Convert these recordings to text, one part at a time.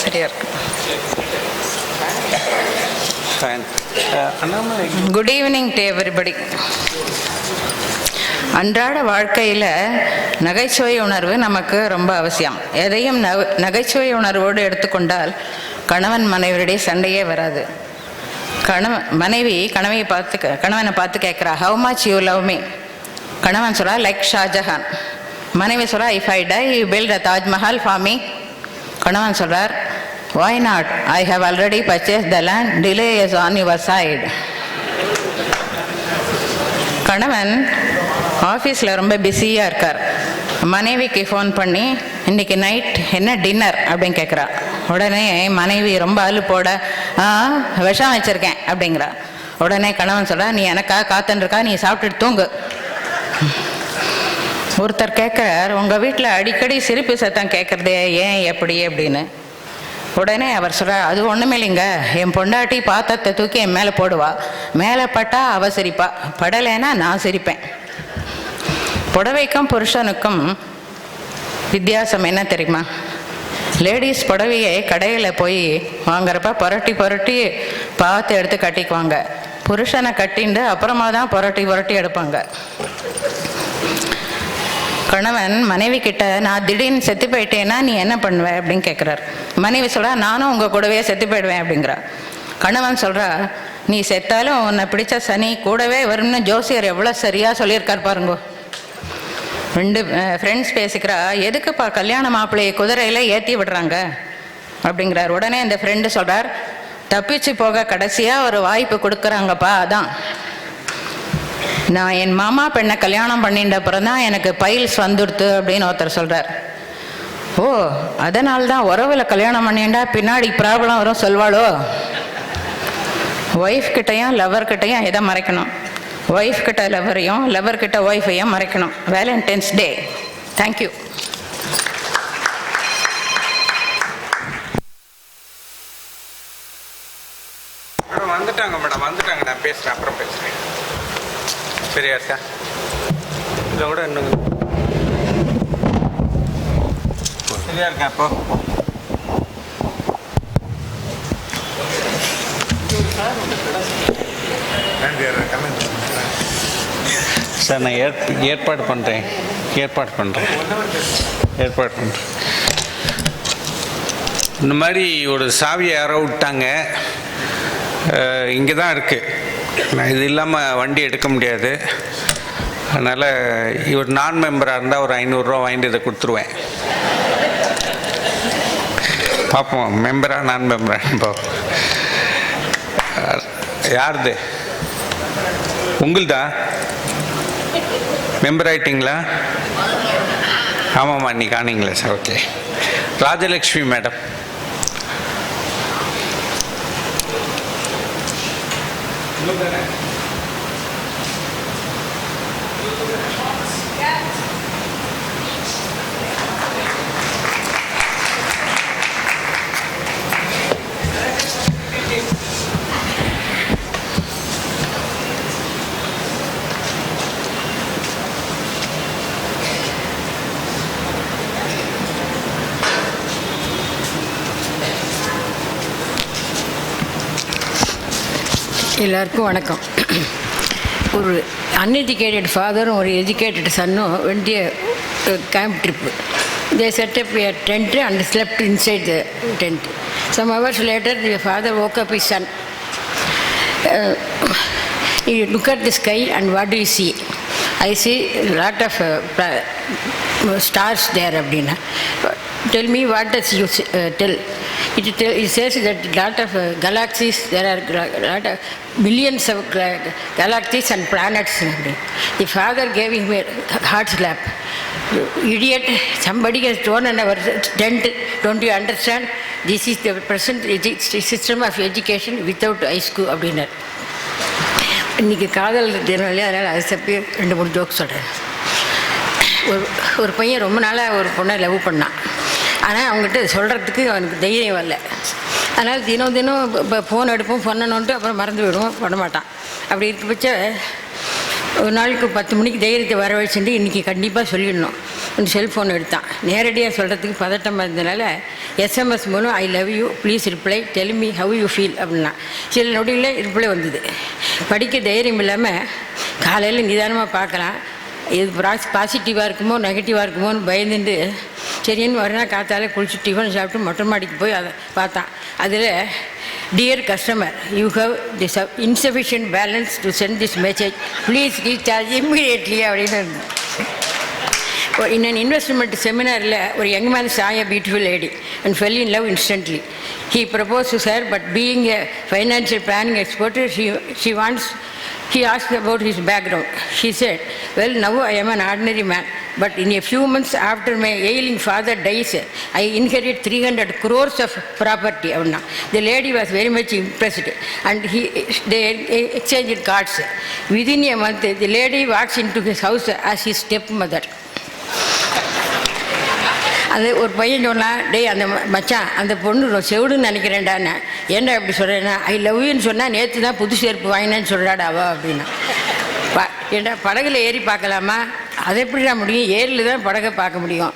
சரியா இருக்கு. Good evening to everybody. அன்றாட வாழ்க்கையில் நகைச்சுவை உணர்வு நமக்கு ரொம்ப அவசியம். எதையும் நகைச்சுவை உணர்வோடு எடுத்துக்கொண்டால் கணவன் மனைவியுடைய சண்டையே வராது. மனைவி கணவனை பார்த்து கேட்குறா, how much you love me? கணவன் சொல்றா, லைக் ஷாஜஹான். மனைவி சொல்றா, if I die you build the Taj Mahal for me. கணவன் சொல்றார், why not? I have already purchased the land. Delay is on your side. கணவன் ஆஃபீஸில் ரொம்ப பிஸியாக இருக்கார். மனைவிக்கு ஃபோன் பண்ணி இன்றைக்கி நைட் என்ன டின்னர் அப்படின்னு கேட்குறா. உடனே மனைவி ரொம்ப அலுப்போட விஷம் வச்சுருக்கேன் அப்படிங்கிறா. உடனே கணவன் சொல்கிறா, நீ எனக்காக காத்துருக்கா, நீ சாப்பிட்டுட்டு தூங்கு. ஒருத்தர் கேட்குறார், உங்கள் வீட்டில் அடிக்கடி சிரிப்பு சத்தம் கேட்குறதே ஏன் எப்படி அப்படின்னு. உடனே அவர் சொல்கிறார், அது ஒன்றுமே இல்லைங்க, என் பொண்டாட்டி பாத்திரத்தை தூக்கி என் மேலே போடுவா, மேலே பட்டா அவ சிரிப்பா, படலைன்னா நான் சிரிப்பேன். புடவைக்கும் புருஷனுக்கும் வித்தியாசம் என்ன தெரியுமா? லேடிஸ் புடவையை கடையில் போய் வாங்குறப்ப புரட்டி புரட்டி பார்த்து எடுத்து கட்டிக்குவாங்க. புருஷனை கட்டிண்டு அப்புறமா தான் புரட்டி புரட்டி எடுப்பாங்க. கணவன் மனைவி கிட்ட, நான் திடீர்னு செத்து போயிட்டேன்னா நீ என்ன பண்ணுவ அப்படின்னு கேட்குறாரு. மனைவி சொல்கிறா, நானும் உங்கள் கூடவே செத்து போயிடுவேன் அப்படிங்கிறா. கணவன் சொல்கிறா, நீ செத்தாலும் உன்னை பிடிச்ச சனி கூடவே வரும்னு ஜோசியர் எவ்வளோ சரியாக சொல்லியிருக்கார் பாருங்கோ. ரெண்டு ஃப்ரெண்ட்ஸ் பேசிக்கிறா, எதுக்குப்பா கல்யாண மாப்பிள்ளையை குதிரையில் ஏற்றி விடுறாங்க அப்படிங்கிறார். உடனே இந்த ஃப்ரெண்டு சொல்கிறார், தப்பிச்சு போக கடைசியாக ஒரு வாய்ப்பு கொடுக்குறாங்கப்பா, அதான். நான் என் மாமா பெண்ணை கல்யாணம் பண்ணிட்ட அப்புறம் தான் எனக்கு பைல்ஸ் வந்துடுத்து அப்படின்னு ஒருத்தர் சொல்கிறார். ஓ, அதனால்தான் உறவில் கல்யாணம் பண்ணிண்டா பின்னாடி ப்ராப்ளம் வரும் சொல்வாளோ? ஒய்ஃப் கிட்டையும் லவர் கிட்டையும் எதை மறைக்கணும்? ஒய்ஃப் கிட்ட லவரையும், லவர் கிட்ட ஒய்ஃபையும் மறைக்கணும். வேலண்டைன்ஸ் டே. தேங்க்யூ. வந்துட்டாங்க மேடம், வந்துட்டாங்க. நான் பேசுகிறேன், அப்புறம் பேசுகிறேன். சரியா இருக்கா? இதை கூட இன்னும் சரியா இருக்கா? அப்போ சார் நான் ஏற்பாடு பண்ணுறேன். இந்த மாதிரி ஒரு சாவியை யாரோ விட்டாங்க, இங்கே தான் இருக்குது. நான் இது இல்லாமல் வண்டி எடுக்க முடியாது. அதனால் இவர் நான் மெம்பராக இருந்தால் ஒரு 500 ரூபா வாங்கிட்டு இதை கொடுத்துருவேன். பார்ப்போம், மெம்பரா நான் மெம்பரான்னு பார்ப்போம். யாருது? உங்களுதா? மெம்பர் ஆகிட்டிங்களா? ஆமாம்மா, நீ காணிங்களா சார்? ஓகே. ராஜலக்ஷ்மி மேடம். எல்லாருக்கும் வணக்கம். ஒரு அன்எஜுகேட்டட் ஃபாதரும் ஒரு எஜுகேட்டட் சன்னும் வேண்டிய camp trip. They set up a tent and slept inside the tent. Some hours later, the father woke up his son. You look at the sky and what do you see? I see a lot of stars there. Abdina. Tell me, what does you tell? It says that a lot of galaxies, there are a lot of billions of galaxies and planets. The father gave him a hard slap. Idiot, somebody has thrown in our tent. Don't you understand? This is the present system of education without high school. Abdina. இன்றைக்கி காதல் தினம் இல்லையா, அதனால் அதை தப்பி 2-3 joke சொல்கிறேன். ஒரு பையன் ரொம்ப நாளாக ஒரு பொண்ணை லவ் பண்ணான். ஆனால் அவங்ககிட்ட சொல்கிறதுக்கு அவனுக்கு தைரியம் வரல. அதனால் தினம் இப்போ ஃபோன் எடுப்போம், பண்ணணுன்ட்டு அப்புறம் மறந்து விடுவோம், பண்ண மாட்டான். அப்படி இருக்க பட்ச ஒரு நாளைக்கு 10 மணிக்கு தைரியத்தை வர வச்சுட்டு இன்றைக்கி கண்டிப்பாக சொல்லிடணும். செல்ஃபோன் எடுத்தான். நேரடியாக சொல்கிறதுக்கு பதட்டமாக இருந்ததுனால எஸ்எம்எஸ் மூலம் I love you please reply tell me how you feel அப்படின்னா சில நொடியில் ரிப்ளை வந்தது. படிக்க தைரியம் இல்லாமல் காலையில் நிதானமாக பார்க்கலாம், இது பாசிட்டிவாக இருக்குமோ நெகட்டிவாக இருக்குமோன்னு பயந்துட்டு சரின்னு மறுநாள் காத்தால குளிச்சு டிஃபன் சாப்பிட்டு மொட்டை மாடிக்கு போய் அதை பார்த்தான். அதில் dear customer, you have this insufficient balance to send this message, please recharge immediately அப்படின்னு இருந்தது. In an investment seminar, a young man saw a beautiful lady and fell in love instantly. He proposed to her, but being a financial planning expert, he asked about his background. She said, well, now I am an ordinary man, but in a few months after my ailing father dies, I inherit 300 crores of property. The lady was very much impressed and they exchanged cards. Within a month, the lady walks into his house as his stepmother. அது ஒரு பையன் சொன்னான், டேய் அந்த மச்சான் அந்த பொண்ணு செவிடுன்னு நினைக்கிறேன்டான்னு. ஏன்டா அப்படி சொல்கிறேன்னா, ஐ லவ் யூன்னு சொன்னால் நேற்று தான் புது செருப்பு வாங்கினேன்னு சொல்கிறாடாவா அப்படின்னா. ஏண்டா படகுல ஏறி பார்க்கலாமா, அதை எப்படிடா முடியும், ஏரியில் தான் படகை பார்க்க முடியும்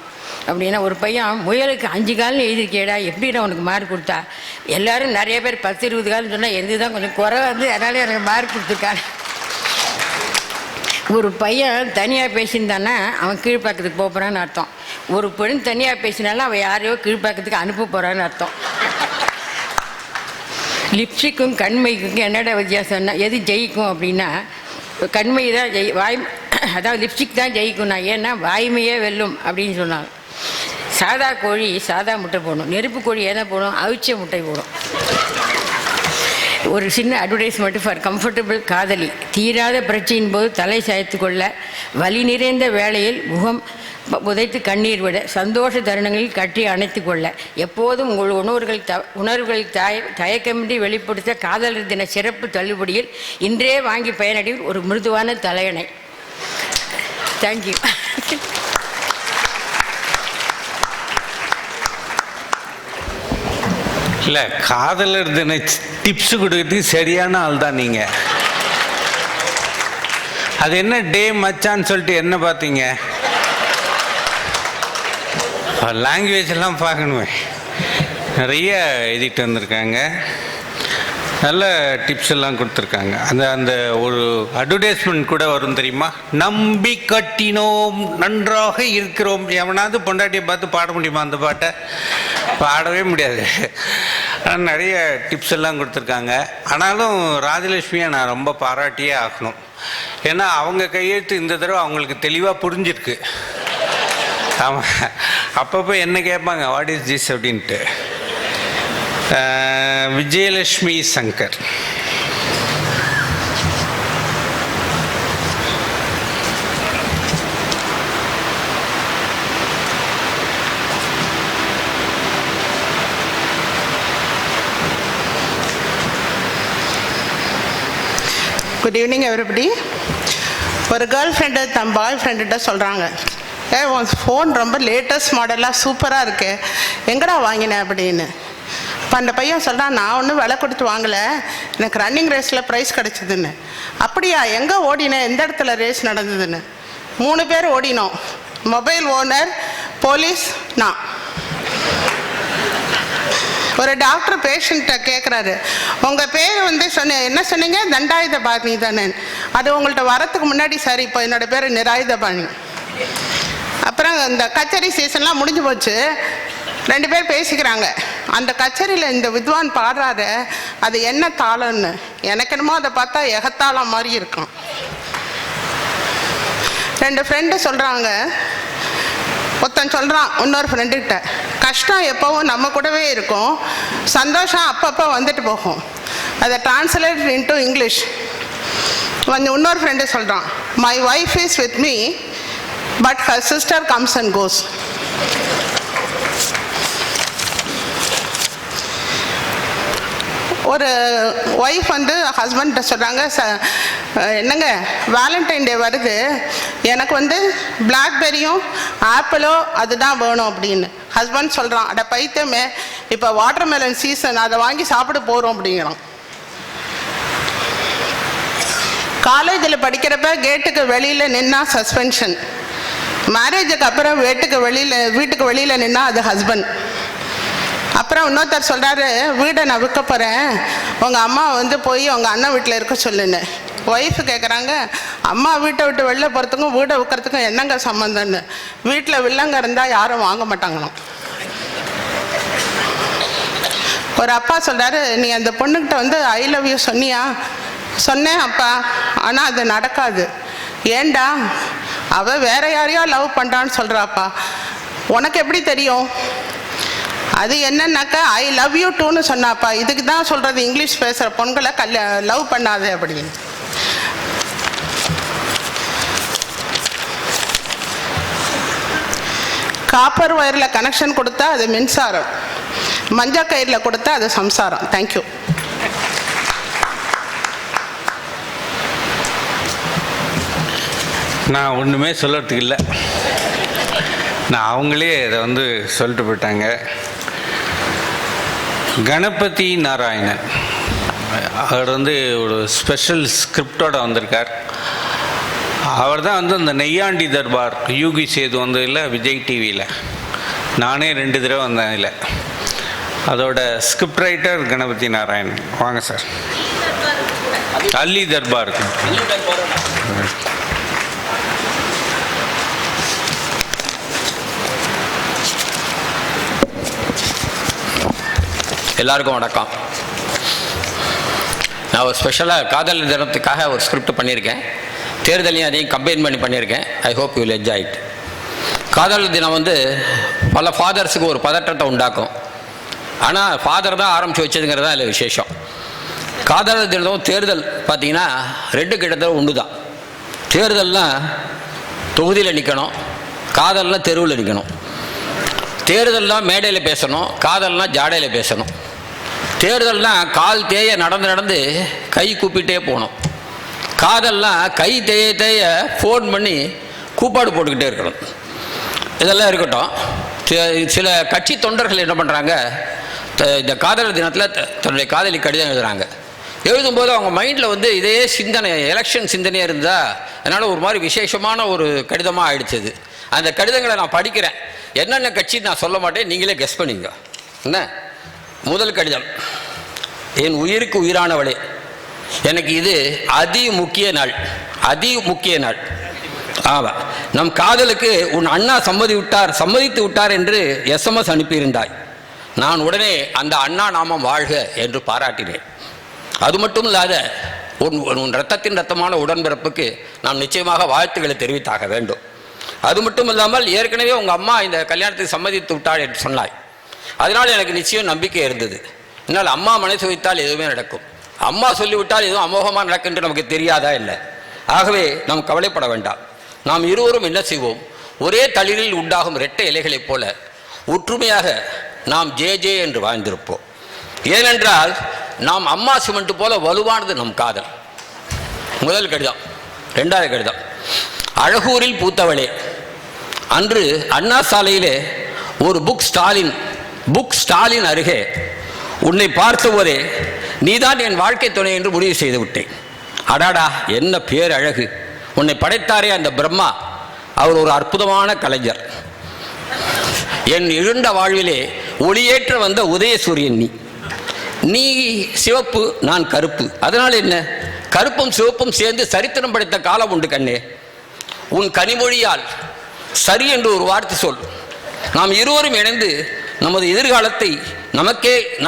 அப்படின்னா. ஒரு பையன் முயலுக்கு 5 கால்னு எழுதிருக்கேடா, எப்படிடா உனக்கு மார்க் கொடுத்தா. எல்லோரும் நிறைய பேர் 10-20 கால்னு சொன்னால் எந்த தான் கொஞ்சம் குறை வந்து அதனால எனக்கு மார்க் கொடுத்துருக்காரு. ஒரு பையன் தனியாக பேசியிருந்தானா அவன் கீழ்ப்பாக்கத்துக்கு போகிறான்னு அர்த்தம். ஒரு பெண் தனியாக பேசினாலும் அவன் யாரையோ கீழ்ப்பாக்கத்துக்கு அனுப்ப போகிறான்னு அர்த்தம். லிப்ஸ்டிக்கும் கண்மைக்கும் என்னடா வித்தியாசம்னா, எது ஜெயிக்கும் அப்படின்னா கண்மை தான் அதாவது லிப்ஸ்டிக் தான் ஜெயிக்கும்னா. ஏன்னா வாய்மையே வெல்லும் அப்படின்னு சொன்னாங்க. சாதா கோழி சாதா முட்டை போடும், நெருப்பு கோழி எதை போடும், அவிச்ச முட்டை போடும். ஒரு சின்ன அட்வர்டைஸ்மெண்ட் ஃபார் கம்ஃபர்டபுள் காதலி. தீராத பிரச்சனையின் போது தலை சாய்த்து கொள்ள, வலி நிறைந்த வேளையில் முகம் புதைத்து கண்ணீர் விட, சந்தோஷ தருணங்களில் கட்டி அணைத்து கொள்ள, எப்போதும் உங்கள் உணர்வுகள் தயக்கமின்றி வெளிப்படுத்த காதலர் தின சிறப்பு தள்ளுபடியில் இன்றே வாங்கி பயனடி ஒரு மிருதுவான தலையணை. தேங்க்யூ. இல்லை, காதலர் தின டிப்ஸ் கொடுக்கறதுக்கு சரியான ஆள் தான் நீங்கள். அது என்ன டே மச்சான்னு சொல்லிட்டு என்ன பார்த்தீங்க, லாங்குவேஜ் எல்லாம் பார்க்கணுமே. நிறைய எழுதிட்டு வந்திருக்காங்க, நல்ல டிப்ஸ் எல்லாம் கொடுத்துருக்காங்க. அந்த ஒரு அட்வர்டைஸ்மெண்ட் கூட வரும் தெரியுமா, நம்பி கட்டினோம் நன்றாக இருக்கிறோம். எவனாவது பொண்டாட்டியை பார்த்து பாட முடியுமா அந்த பாட்டை? பாடவே முடியாது. ஆனால் நிறைய டிப்ஸ் எல்லாம் கொடுத்துருக்காங்க. ஆனாலும் ராஜலட்சுமியை நான் ரொம்ப பாராட்டியே ஆகணும். ஏன்னா அவங்க கையெழுத்து இந்த தடவை அவங்களுக்கு தெளிவாக புரிஞ்சிருக்கு. ஆமாம், அப்பப்போ என்ன கேட்பாங்க, வாட் இஸ் திஸ் அப்படின்ட்டு. Vijayalakshmi Shankar. Good evening everybody. ஒரு கேர்ள் ஃப்ரெண்டு தன் பாய் ஃப்ரெண்டுகிட்ட சொல்கிறாங்க, உன் ஃபோன் ரொம்ப லேட்டஸ்ட் மாடலாக சூப்பராக இருக்கு, எங்கடா வாங்கினேன் அப்படின்னு. இப்போ அந்த பையன் சொல்கிறான், நான் ஒன்றும் விலை கொடுத்து வாங்கலை, எனக்கு ரன்னிங் ரேஸில் ப்ரைஸ் கிடச்சிதுன்னு. அப்படியா, எங்கே ஓடினேன், எந்த இடத்துல ரேஸ் நடந்ததுன்னு. 3 பேர் ஓடினோம், மொபைல் ஓனர், போலீஸ், நான். ஒரு டாக்டர் பேஷண்ட்டை கேட்குறாரு, உங்கள் பேர் வந்து என்ன சொன்னீங்க, தண்டாயுதபாணி தானே. அது உங்கள்கிட்ட வரத்துக்கு முன்னாடி சரி, இப்போ என்னோடய பேர் நிராயுதபாணி. அப்புறம் இந்த கச்சேரி சீசன்லாம் முடிஞ்சு போச்சு. 2 பேர் பேசிக்கிறாங்க, அந்த கச்சேரியில் இந்த வித்வான் பாடுறாரு, அது என்ன தாளம்னு. எனக்கு என்னமோ அதை பார்த்தா எகத்தாளம் மாதிரி இருக்கும். 2 ஃப்ரெண்டு சொல்கிறாங்க, ஒருத்தன் சொல்கிறான் இன்னொரு ஃப்ரெண்டுக்கிட்ட, கஷ்டம் எப்போவும் நம்ம கூடவே இருக்கும், சந்தோஷம் அப்பப்போ வந்துட்டு போகும். அதை டிரான்ஸ்லேட் இன்டு இங்கிலீஷ். இன்னொரு ஃப்ரெண்டு சொல்கிறான், my wife is with me but her sister comes and கோஸ். ஒரு ஒய்ஃப் வந்து ஹஸ்பண்ட்ட சொல்கிறாங்க, என்னங்க வேலண்டைன் டே வருது, எனக்கு வந்து பிளாக்பெரியும் ஆப்பிளோ அதுதான் வேணும் அப்படின்னு. ஹஸ்பண்ட் சொல்கிறான், அட பைத்தியமே, இப்போ வாட்டர்மெலன் சீசன், அதை வாங்கி சாப்பிட போகிறோம் அப்படிங்கிறான். காலேஜில் படிக்கிறப்ப கேட்டுக்கு வெளியில் நின்னா சஸ்பென்ஷன், மேரேஜுக்கு அப்புறம் வீட்டுக்கு வெளியில் நின்னா அது ஹஸ்பண்ட். அப்புறம் இன்னொருத்தர் சொல்கிறாரு, வீடை நான் விற்க போகிறேன், உங்கள் அம்மா வந்து போய் உங்கள் அண்ணன் வீட்டில் இருக்க சொல்லுன்னு. ஒய்ஃபு கேட்குறாங்க, அம்மா வீட்டை விட்டு வெளில போகிறதுக்கும் வீடை விற்கிறதுக்கும் என்னங்க சம்மந்தம்னு. வீட்டில் வில்லங்க இருந்தால் யாரும் வாங்க மாட்டாங்களாம். ஒரு அப்பா சொல்கிறாரு, நீ அந்த பொண்ணுக்கிட்ட வந்து ஐ லவ் யூ சொன்னியா? சொன்னேன் அப்பா, ஆனால் அது நடக்காது. ஏண்டா? அவள் வேற யாரையோ லவ் பண்ணுறான்னு சொல்கிறாப்பா. உனக்கு எப்படி தெரியும்? அது என்னன்னாக்கா ஐ லவ் யூ டூன்னு சொன்னாப்பா. இதுக்கு தான் சொல்கிறது இங்கிலீஷ் பேசுகிற பொண்களை லவ் பண்ணாது அப்படின்னு. காப்பர் ஒயரில் கனெக்ஷன் கொடுத்தா அது மின்சாரம், மஞ்சள் கயிறில் கொடுத்தா அது சம்சாரம். தேங்க்யூ. நான் ஒன்றுமே சொல்லறதுக்கு இல்லை. நான் அவங்களே இதை வந்து சொல்லிட்டு போயிட்டாங்க. கணபதி நாராயணன் அவர் வந்து ஒரு ஸ்பெஷல் ஸ்கிரிப்டோட வந்திருக்கார். அவர் தான் வந்து அந்த நெய்யாண்டி தர்பார் யூகி சேது வந்து இல்லை விஜய் டிவியில், நானே 2 தடவை வந்தேன். இல்லை, அதோட ஸ்கிரிப்ட் ரைட்டர் கணபதி நாராயணன். வாங்க சார். அல்லி தர்பார். எல்லாருக்கும் வணக்கம். நான் ஒரு ஸ்பெஷலாக காதல் தினத்துக்காக ஒரு ஸ்கிரிப்ட் பண்ணியிருக்கேன். தேர்தலையும் அதையும் கம்பைன் பண்ணியிருக்கேன். I hope you will enjoy it. காதல் தினம் வந்து பல ஃபாதர்ஸுக்கு ஒரு பதற்றத்தை உண்டாக்கும். ஆனால் ஃபாதர் தான் ஆரம்பித்து வச்சதுங்கிறது தான் அதில் விசேஷம். காதல் தினம் தேர்தல் பார்த்திங்கன்னா 2 கிட்டத்தட்ட ஒன்று தான். தேர்தல்னால் தொகுதியில் நிற்கணும், காதல்னால் தெருவில் நிற்கணும். தேர்தல்னால் மேடையில் பேசணும், காதல்னால் ஜாடையில் பேசணும். தேர்தல்னால் கால் தேய நடந்து கை கூப்பிட்டே போகணும். காதல்னால் கை தேய ஃபோன் பண்ணி கூப்பாடு போட்டுக்கிட்டே இருக்கணும். இதெல்லாம் இருக்கட்டும். சில கட்சி தொண்டர்கள் என்ன பண்ணுறாங்க, இந்த காதலர் தினத்தில் தன்னுடைய காதலி கடிதம் எழுதுகிறாங்க. எழுதும்போது அவங்க மைண்டில் வந்து இதே சிந்தனை, எலெக்ஷன் சிந்தனையாக இருந்தால் அதனால் ஒரு மாதிரி விசேஷமான ஒரு கடிதமாக ஆயிடுச்சு. அந்த கடிதங்களை நான் படிக்கிறேன். என்னென்ன கட்சி நான் சொல்ல மாட்டேன், நீங்களே கெஸ் பண்ணிங்க. என்ன? முதல் கடிதம். என் உயிருக்கு உயிரானவளே, எனக்கு இது அதி முக்கிய நாள். ஆமாம், நம் காதலுக்கு உன் அண்ணா சம்மதித்து விட்டார் என்று SMS அனுப்பியிருந்தாய். நான் உடனே அந்த அண்ணா நாமம் வாழ்க என்று பாராட்டினேன். அது மட்டும் இல்லாத உன் ரத்தத்தின் ரத்தமான உடன்பிறப்புக்கு நாம் நிச்சயமாக வாழ்த்துக்களை தெரிவித்தாக வேண்டும். அது மட்டும் இல்லாமல் ஏற்கனவே உங்கள் அம்மா இந்த கல்யாணத்துக்கு சம்மதித்து விட்டாள் என்று சொன்னாய். அதனால் எனக்கு நிச்சயம் நம்பிக்கை இருந்தது. என்னால் அம்மா மனசு வைத்தால் எதுவுமே நடக்கும், அம்மா சொல்லிவிட்டால் எதுவும் அமோகமாக நடக்கும் என்று நமக்கு தெரியாதா இல்லை. ஆகவே நாம் கவலைப்பட வேண்டாம். நாம் இருவரும் என்ன செய்வோம், ஒரே தளிரில் உண்டாகும் 2 இலைகளைப் போல ஒற்றுமையாக நாம் ஜே என்று வாழ்ந்திருப்போம். ஏனென்றால் நாம் அம்மா சிமெண்ட் போல வலுவானது நம் காதல். முதல் கடிதம். 2வது கடிதம். அழகூரில் பூத்தவளே, அன்று அண்ணா சாலையிலே ஒரு புக் ஸ்டாலின் அருகே உன்னை பார்த்தவரே நீதான் என் வாழ்க்கை துணை என்று முடிவு செய்து விட்டேன். அடாடா, என்ன பேர் அழகு! உன்னை படைத்தாரே அந்த பிரம்மா, அவர் ஒரு அற்புதமான கலைஞர். என் இருண்ட வாழ்விலே ஒளியேற்ற வந்த உதயசூரியன் நீ சிவப்பு, நான் கருப்பு. அதனால் என்ன, கருப்பும் சிவப்பும் சேர்ந்து சரித்திரம் படைத்த காலம் உண்டு கண்ணே. உன் கனிமொழியால் சரி என்று ஒரு வார்த்தை சொல். நாம் இருவரும் இணைந்து நமது எதிர்காலத்தை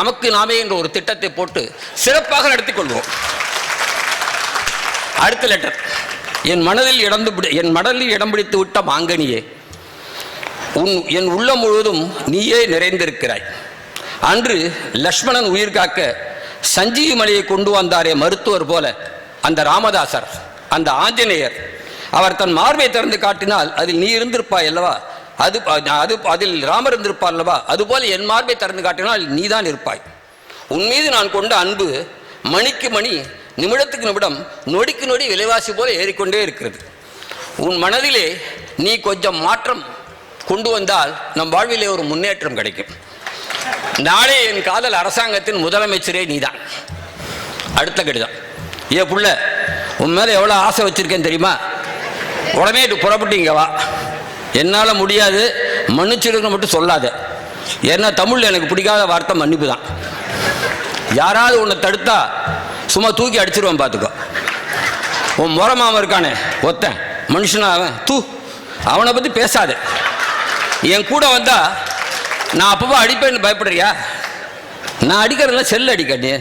நமக்கு நாமே என்ற ஒரு திட்டத்தை போட்டு சிறப்பாக நடத்திக் கொள்வோம். அடுத்த லெட்டர். என் மடலில் இடம் பிடித்து விட்ட மாங்கனியே, என் உள்ளம் முழுவதும் நீயே நிறைந்திருக்கிறாய். அன்று லக்ஷ்மணன் உயிர் காக்க சஞ்சீவி மலையை கொண்டு வந்தாரே மருத்துவர் போல அந்த ராமதாசர், அந்த ஆஞ்சநேயர், அவர் தன் மார்பை திறந்து காட்டினால் அதில் நீ இருந்திருப்பாய் அல்லவா, அதில் ராமர் இருந்திருப்பார் அல்லவா, அதுபோல என் மார்பை திறந்து காட்டினால் நீதான் இருப்பாய். உன் மீது நான் கொண்ட அன்பு மணிக்கு மணி, நிமிடத்துக்கு நிமிடம், நொடிக்கு நொடி விலைவாசி போல ஏறிக்கொண்டே இருக்கிறது. உன் மனதிலே நீ கொஞ்சம் மாற்றம் கொண்டு வந்தால் நம் வாழ்விலே ஒரு முன்னேற்றம் கிடைக்கும். நாளே என் காதல் அரசாங்கத்தின் முதலமைச்சரே நீதான். அடுத்த கடிதம். ஏ புள்ள, உன் மேலே எவ்வளோ ஆசை வச்சிருக்கேன்னு தெரியுமா? உடனே புறப்பட்டு இங்கே வா. என்னால் முடியாது, மன்னிச்சிருக்க மட்டும் சொல்லாத. ஏன்னா தமிழில் எனக்கு பிடிக்காத வார்த்தை மன்னிப்பு தான். யாராவது உன்னை தடுத்தா சும்மா தூக்கி அடிச்சிருவேன் பார்த்துக்கோ. உன் முறை மாமன் இருக்கானே ஒத்தன் மனுஷனா அவன், அவனை பற்றி பேசாத. என் கூட வந்தா நான் அப்பப்போ அடிப்பேன்னு பயப்படுறியா? நான் அடிக்கிறதுல செல் அடிக்கண்ணே.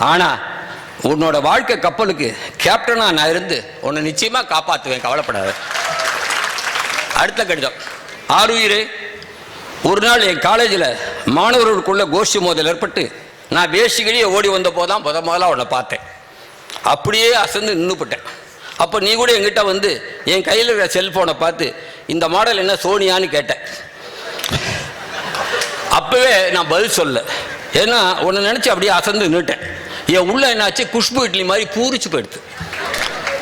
ஆனால் உன்னோட வாழ்க்கை கப்பலுக்கு கேப்டனாக நான் இருந்து உன்னை நிச்சயமாக காப்பாற்றுவேன், கவலைப்படாத. அடுத்த கடிதம். ஆறுயிரே, ஒரு நாள் என் காலேஜில் மாணவர்களுக்குள்ள கோஷ்டி மோதல் ஏற்பட்டு நான் வேஷ்டிகளியே ஓடி வந்த போதான் முதலாக உன்னை பார்த்தேன். அப்படியே அசந்து நின்றுப்பட்டேன். அப்போ நீ கூட என்கிட்ட வந்து என் கையில் இருக்கிற செல்ஃபோனை பார்த்து இந்த மாடல் என்ன சோனியான்னு கேட்டேன். அப்போவே நான் பதில் சொல்ல, ஏன்னா உன்னை நினச்சி அப்படியே அசந்து நின்றுட்டேன். என் உள்ள என்னாச்சு, குஷ்பு இட்லி மாதிரி பூரிச்சு போயிடுது.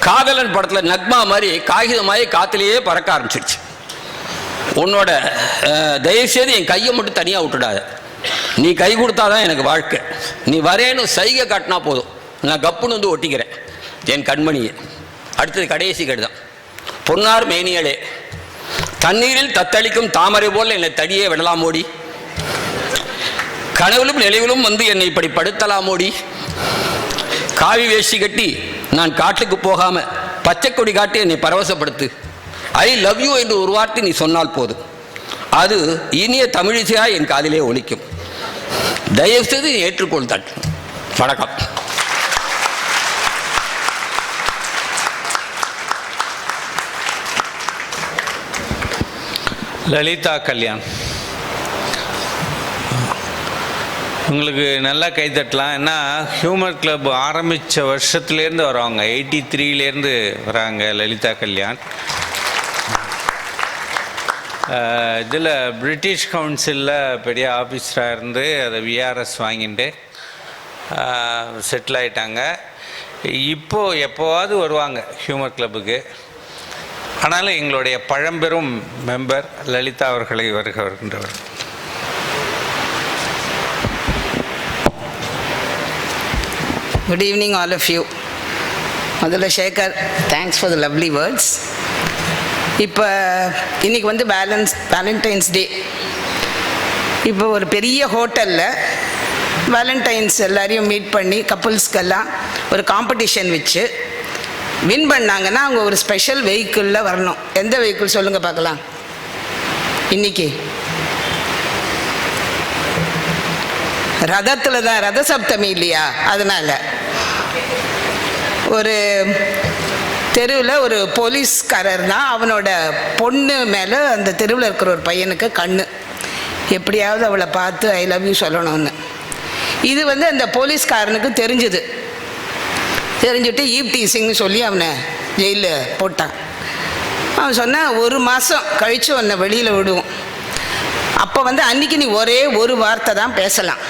காதலன் படத்தில் நக்மா மாதிரி காகிதமாயி காற்றுலேயே பறக்க ஆரம்பிச்சிருச்சு. உன்னோட தயவுசெய்து என் கையை மட்டும் தனியாக விட்டுடாத. நீ கை கொடுத்தாதான் எனக்கு வாழ்க்கை. நீ வரேன்னு சைகை காட்டினா போதும், நான் கப்புன்னு வந்து ஒட்டிக்கிறேன் என் கண்மணியை. அடுத்தது கடைசி கடிதம். பொன்னார் மேனியலே, தண்ணீரில் தத்தளிக்கும் தாமரை போல் என்னை தடியே விடலாமோடி, கனவிலும் நினைவிலும் வந்து என்னை இப்படி படுத்தலாமோடி, காவி வேஷ்டி கட்டி நான் காட்டுக்கு போகாம பச்சை கொடி காட்டி என்னை பரவசப்படுத்து. ஐ லவ் யூ என்று ஒரு வார்த்தை நீ சொன்னால் போதும், அது இனிய தமிழிசையா என் காதிலே ஒலிக்கும். தயவு செய்து ஏற்றுக்கொள் தட்டு. வணக்கம். லலிதா கல்யாண். உங்களுக்கு நல்லா கைத்தட்டலாம். ஏன்னா ஹியூமர் கிளப் ஆரம்பித்த வருஷத்துலேருந்து வராங்க, 83லேருந்து வராங்க லலிதா கல்யாண். இதில் பிரிட்டிஷ் கவுன்சிலில் பெரிய ஆஃபீஸராக இருந்து அதை விஆர்எஸ் வாங்கிட்டு செட்டில் ஆகிட்டாங்க. இப்போது எப்போவாவது வருவாங்க ஹியூமர் கிளப்புக்கு. ஆனாலும் எங்களுடைய பழம்பெரும் மெம்பர் லலிதா அவர்களை வருகின்றவர். Good evening all of you. முதல்ல Shekar, thanks for the lovely words. இப்போ இன்றைக்கி வந்து வேலண்டைன்ஸ் டே. இப்போ ஒரு பெரிய ஹோட்டலில் வேலண்டைன்ஸ் எல்லாரையும் மீட் பண்ணி கப்புள்ஸ்க்கெல்லாம் ஒரு காம்படிஷன் வச்சு வின் பண்ணாங்கன்னா அவங்க ஒரு ஸ்பெஷல் வெஹிக்கிளில் வரணும். எந்த வெஹிக்கிள் சொல்லுங்கள் பார்க்கலாம்? இன்றைக்கி ரதத்தில் தான், ரத சப்தமி இல்லையா, அதனால் ஒரு தெருவில் ஒரு போலீஸ்காரர் தான், அவனோட பொண்ணு மேலே அந்த தெருவில் இருக்கிற ஒரு பையனுக்கு கண்ணு, எப்படியாவது அவளை பார்த்து ஐ லவ் யூ சொல்லணும்னு. இது வந்து அந்த போலீஸ்காரனுக்கு தெரிஞ்சுட்டு ஈவ் டீசிங்னு சொல்லி அவனை ஜெயிலில் போட்டான். அவன் சொன்னான், 1 மாதம் கழித்து உன்னை வெளியில் விடுவோம், அப்போ வந்து அன்றைக்கி நீ ஒரே ஒரு வார்த்தை தான் பேசலாம்,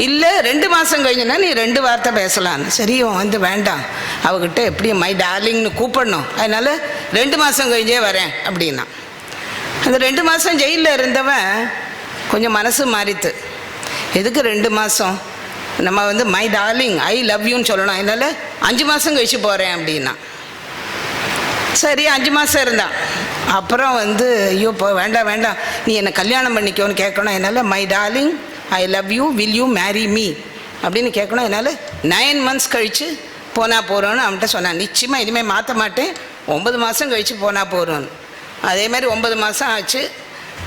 இல்லை 2 மாதம் கழிஞ்சுன்னா நீ 2 வார்த்தை பேசலான்னு. சரி, அவன் வந்து வேண்டாம், அவகிட்ட எப்படியும் மை டார்லிங்னு கூப்பிடணும், அதனால் 2 மாதம் கழிஞ்சே வரேன் அப்படின்னா. அந்த 2 மாதம் ஜெயிலில் இருந்தவன் கொஞ்சம் மனசு மாறித்து. எதுக்கு 2 மாதம், நம்ம வந்து மை டார்லிங் ஐ லவ் யூன்னு சொல்லணும், அதனால் 5 மாதம் கழிச்சு போகிறேன் அப்படின்னா. சரி, 5 மாதம் இருந்தான். அப்புறம் வந்து ஐயோ வேண்டாம் நீ என்னை கல்யாணம் பண்ணிக்கோன்னு கேட்கணும், அதனால் my darling I love you will you marry me அப்படின்னு கேட்கணும், அதனால் 9 மந்த்ஸ் கழித்து போனால் போகிறோன்னு அவன்கிட்ட சொன்னான். நிச்சயமாக இனிமேல் மாற்ற மாட்டேன், 9 மாதம் கழித்து போனால் போகிறோன்னு. அதே மாதிரி 9 மாதம் ஆச்சு.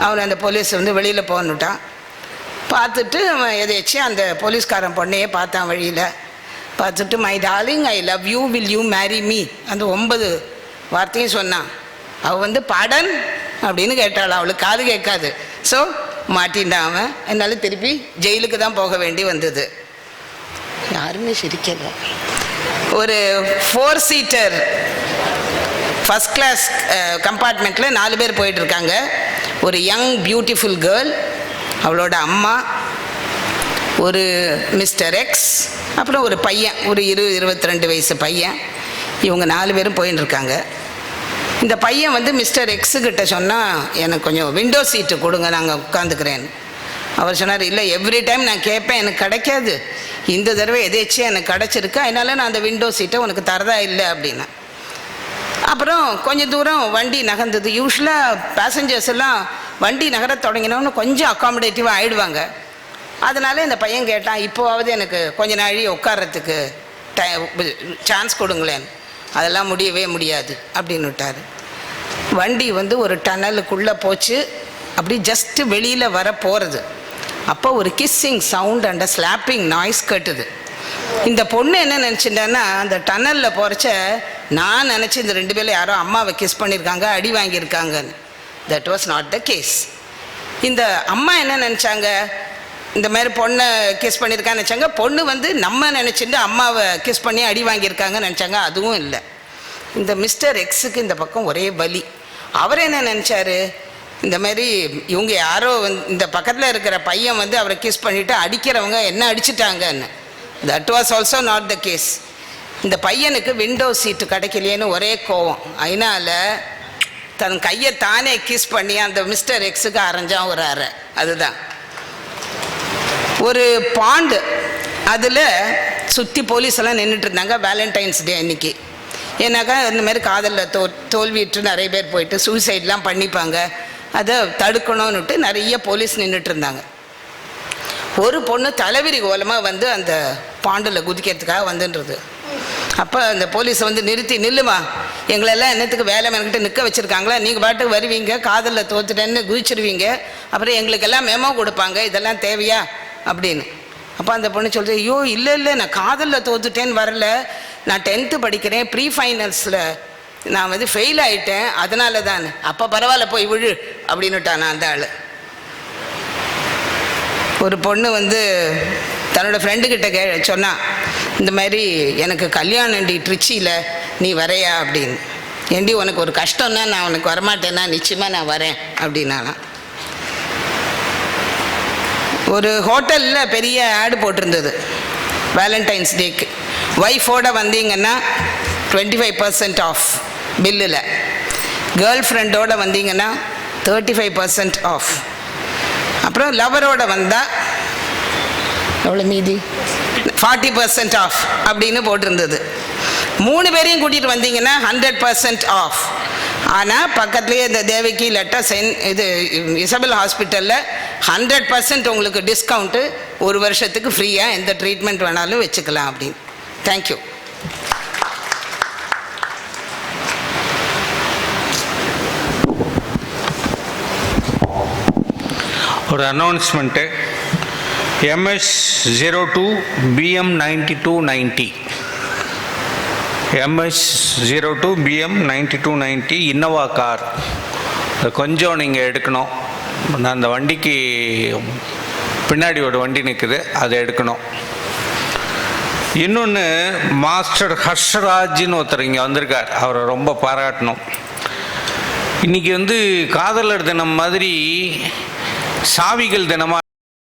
அவனை அந்த போலீஸ் வந்து வெளியில் போகணுட்டான். பார்த்துட்டு அவன் எதாச்சும் அந்த போலீஸ்காரன் பொண்ணையே பார்த்தான் வழியில். பார்த்துட்டு my darling I love you will you marry me அந்த 9 வார்த்தையும் சொன்னான். அவள் வந்து பாடன் அப்படின்னு கேட்டாள், அவளுக்கு காது கேட்காது. ஸோ மாட்டின்டான் அவன். என்னால் திருப்பி ஜெயிலுக்கு தான் போக வேண்டி வந்தது. யாருமே சிரிக்கலை. ஒரு 4 சீட்டர் ஃபஸ்ட் கிளாஸ் கம்பார்ட்மெண்ட்டில் 4 பேர் போயிட்டுருக்காங்க. ஒரு யங் பியூட்டிஃபுல் கேர்ள், அவளோட அம்மா, ஒரு மிஸ்டர் எக்ஸ், அப்புறம் ஒரு பையன், ஒரு 22 வயசு பையன். இவங்க 4 பேரும் போயின்னு இருக்காங்க. இந்த பையன் வந்து மிஸ்டர் எக்ஸுக்கிட்ட சொன்னால், எனக்கு கொஞ்சம் விண்டோ சீட்டு கொடுங்க, நாங்கள் உட்காந்துக்கிறேன்னு. அவர் சொன்னார், இல்லை எவ்ரி டைம் நான் கேட்பேன், எனக்கு கிடைக்காது, இந்த தடவை எதேச்சியாக எனக்கு கிடச்சிருக்கு, அதனால நான் அந்த விண்டோ சீட்டை உனக்கு தரதா இல்லை அப்படின்னா. அப்புறம் கொஞ்சம் தூரம் வண்டி நகர்ந்தது. யூஸ்வலாக பேசஞ்சர்ஸ் எல்லாம் வண்டி நகர தொடங்கினோன்னு கொஞ்சம் அக்காமடேட்டிவாக ஆகிடுவாங்க. அதனால இந்த பையன் கேட்டான், இப்போவாவது எனக்கு கொஞ்ச நாழி உட்கார்றதுக்கு சான்ஸ் கொடுங்களேன். அதெல்லாம் முடியவே முடியாது அப்படின்னு விட்டார். வண்டி வந்து ஒரு டனலுக்குள்ளே போச்சு. அப்படி ஜஸ்ட்டு வெளியில் வர போகிறது. அப்போ ஒரு kissing sound and slapping noise கேட்டுது. இந்த பொண்ணு என்ன நினச்சிட்டான்னா, அந்த டனலில் போகிறச்ச நான் நினச்சி இந்த 2 பேரும் யாரோ அம்மாவை கிஸ் பண்ணியிருக்காங்க, அடி வாங்கியிருக்காங்கன்னு. That was not the case. இந்த அம்மா என்ன நினச்சாங்க, இந்த மாதிரி பொண்ணை கிஸ் பண்ணியிருக்கான்னு நினச்சாங்க. பொண்ணு வந்து நம்ம நினச்சிட்டு அம்மாவை கிஸ் பண்ணி அடி வாங்கியிருக்காங்கன்னு நினச்சாங்க. அதுவும் இல்லை. இந்த மிஸ்டர் எக்ஸுக்கு இந்த பக்கம் ஒரே வலி. அவர் என்ன நினச்சாரு, இந்த மாதிரி இவங்க யாரோ இந்த பக்கத்தில் இருக்கிற பையன் வந்து அவரை கிஸ் பண்ணிவிட்டு அடிக்கிறவங்க என்ன அடிச்சிட்டாங்கன்னு. That was also not the case. இந்த பையனுக்கு விண்டோ சீட்டு கிடைக்கலையேன்னு ஒரே கோவம். அதனால தன் கையை தானே கிஸ் பண்ணி அந்த மிஸ்டர் எக்ஸுக்கு அரைஞ்சான் ஒரு அறை. அதுதான் ஒரு பாண்டு. அதில் சுற்றி போலீஸ் எல்லாம் நின்றுட்டு இருந்தாங்க வேலண்டைன்ஸ் டே அன்னைக்கு. ஏன்னாக்கா இந்த மாதிரி காதலில் தோல்விட்டு நிறைய பேர் போயிட்டு சூசைட்லாம் பண்ணிப்பாங்க. அதை தடுக்கணும்னுட்டு நிறைய போலீஸ் நின்றுட்டு இருந்தாங்க. ஒரு பொண்ணு தலைவிரி கோலமாக வந்து அந்த பாண்டில் குதிக்கிறதுக்காக வந்துன்றது. அப்போ அந்த போலீஸை வந்து நிறுத்தி, நில்லுமா, எங்களெல்லாம் என்னத்துக்கு வேலை மெனக்கிட்டு நிற்க வச்சுருக்காங்களா, நீங்கள் பாட்டுக்கு வருவீங்க, காதலில் தோத்துட்டேன்னு குதிச்சிருவீங்க, அப்புறம் எங்களுக்கெல்லாம் மெமோ கொடுப்பாங்க, இதெல்லாம் தேவையா அப்படின்னு. அப்போ அந்த பொண்ணு சொல்கிறது, ஐயோ இல்லை நான் காதலில் தோத்துட்டேன்னு வரல, நான் 10th படிக்கிறேன், ப்ரீ ஃபைனல்ஸில் நான் வந்து ஃபெயில் ஆகிட்டேன், அதனால தான். அப்போ பரவாயில்ல போய் விழு அப்படின்னுட்டான் அந்த ஆள். ஒரு பொண்ணு வந்து தன்னோட ஃப்ரெண்டுக்கிட்ட சொன்னான், இந்த மாதிரி எனக்கு கல்யாணம்டி ட்ரிச்சியில், நீ வரையா அப்படின்னு. ஏண்டி உனக்கு ஒரு கஷ்டம்னா நான் உனக்கு வரமாட்டேன்னா, நிச்சயமாக நான் வரேன் அப்படின்னாலாம். ஒரு ஹோட்டலில் பெரிய ஆடு போட்டிருந்தது வேலண்டைன்ஸ் டேக்கு. ஒய்ஃபோடு வந்தீங்கன்னா 25% ஆஃப் பில்லில், கேர்ள் ஃப்ரெண்டோடு வந்தீங்கன்னா 35% ஆஃப், அப்புறம் லவரோடு வந்தால் எவ்வளோ மீதி 40% ஆஃப் அப்படின்னு போட்டிருந்தது. 3 பேரையும் கூட்டிகிட்டு வந்தீங்கன்னா 100% ஆஃப். ஆனால் பக்கத்துலேயே இந்த தேவகி லெட்டா இது இசபெல் ஹாஸ்பிட்டலில் 100% உங்களுக்கு டிஸ்கவுண்ட்டு, 1 வருஷத்துக்கு ஃப்ரீயாக எந்த ட்ரீட்மெண்ட் வேணாலும் வச்சுக்கலாம் அப்படின்னு. தேங்க்யூ. ஒரு announcement. MS02 BM 9290 MS02 BM 9290 Innova car. கொஞ்சம் நீங்கள் எடுக்கணும். நான் அந்த வண்டிக்கு பின்னாடி ஒரு வண்டி நிற்குது, அதை எடுக்கணும். இன்னொன்று, மாஸ்டர் ஹர்ஷராஜ்னு ஒருத்தர் இங்கே வந்திருக்கார், அவரை ரொம்ப பாராட்டணும். இன்றைக்கி வந்து காதலர் தினம் மாதிரி சாவிகள் தினமாக